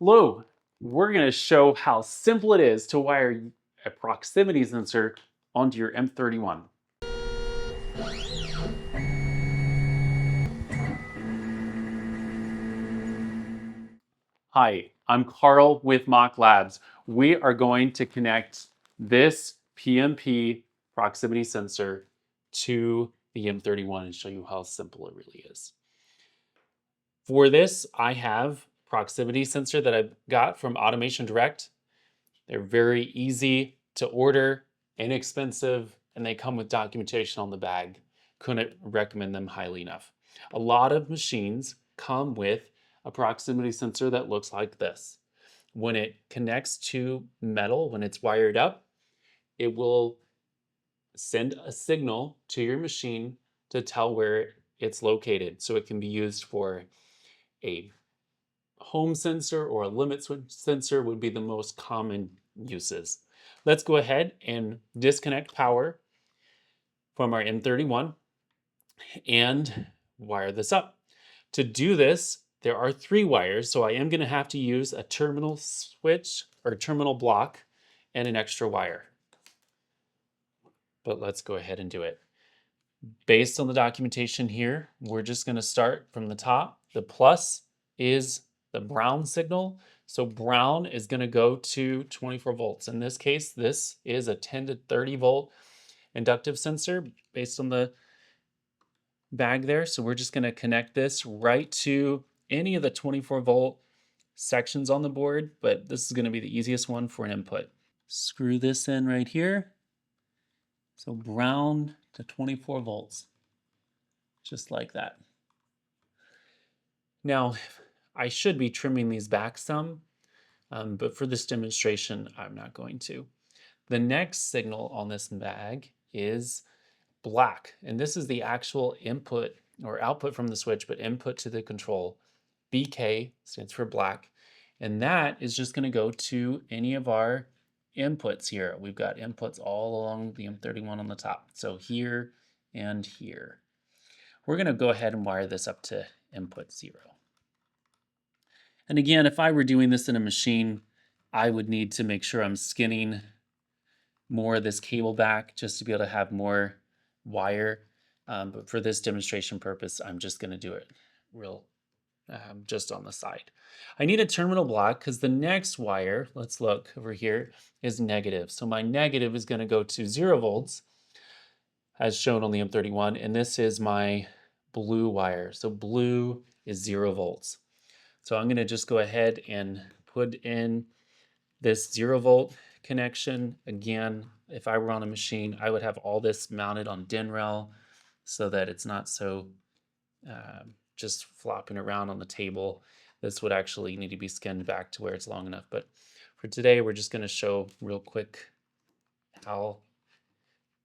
Hello, we're going to show how simple it is to wire a proximity sensor onto your M31. Hi, I'm Carl with MachLabs. We are going to connect this PMP proximity sensor to the M31 and show you how simple it really is. For this, I have proximity sensor that I got from Automation Direct. They're very easy to order, inexpensive, and they come with documentation on the bag. Couldn't recommend them highly enough. A lot of machines come with a proximity sensor that looks like this. When it connects to metal, when it's wired up, it will send a signal to your machine to tell where it's located. So it can be used for a home sensor or a limit switch sensor would be the most common uses. Let's go ahead and disconnect power from our M31 and wire this up. To do this, there are 3 wires, so I am going to have to use a terminal switch or terminal block and an extra wire. But let's go ahead and do it. Based on the documentation here, we're just going to start from the top. The plus is the brown signal. So brown is going to go to 24 volts. In this case, this is a 10 to 30 volt inductive sensor based on the bag there. So we're just going to connect this right to any of the 24 volt sections on the board, but this is going to be the easiest one for an input. Screw this in right here. So brown to 24 volts, just like that. Now, I should be trimming these back some, but for this demonstration, I'm not going to. The next signal on this bag is black, and this is the actual input or output from the switch, but input to the control. BK stands for black, and that is just going to go to any of our inputs here. We've got inputs all along the M31 on the top, so here and here. We're going to go ahead and wire this up to input 0. And again, if I were doing this in a machine, I would need to make sure I'm skinning more of this cable back just to be able to have more wire. But for this demonstration purpose, I'm just going to do it real just on the side. I need a terminal block because the next wire, let's look over here, is negative. So my negative is going to go to 0 volts as shown on the M31, and this is my blue wire. So blue is 0 volts. So I'm going to just go ahead and put in this 0 volt connection. Again, if I were on a machine, I would have all this mounted on DIN rail so that it's not so just flopping around on the table. This would actually need to be skinned back to where it's long enough. But for today, we're just going to show real quick how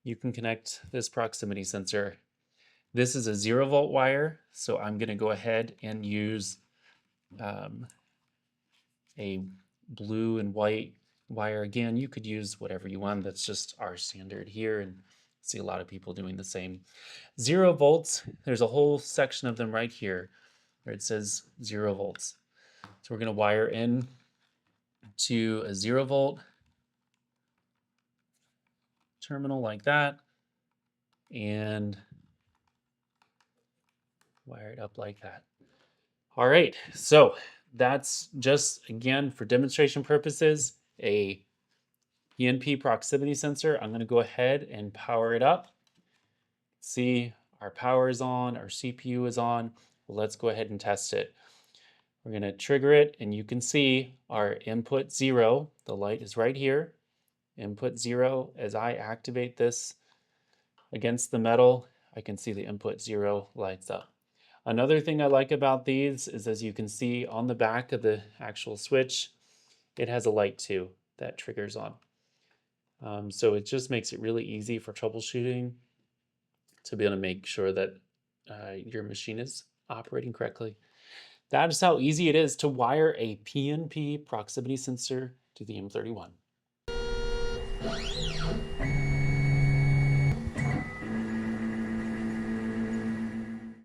you can connect this proximity sensor. This is a 0 volt wire, so I'm going to go ahead and use a blue and white wire. Again, you could use whatever you want. That's just our standard here, and see a lot of people doing the same. 0 volts, there's a whole section of them right here where it says 0 volts. So we're going to wire in to a 0 volt terminal like that and wire it up like that. All right, so that's just, again, for demonstration purposes, a PNP proximity sensor. I'm going to go ahead and power it up. See, our power is on, our CPU is on. Let's go ahead and test it. We're going to trigger it, and you can see our input 0. The light is right here. Input 0. As I activate this against the metal, I can see the input 0 lights up. Another thing I like about these is, as you can see on the back of the actual switch, it has a light too that triggers on. So it just makes it really easy for troubleshooting to be able to make sure that your machine is operating correctly. That is how easy it is to wire a PNP proximity sensor to the M31.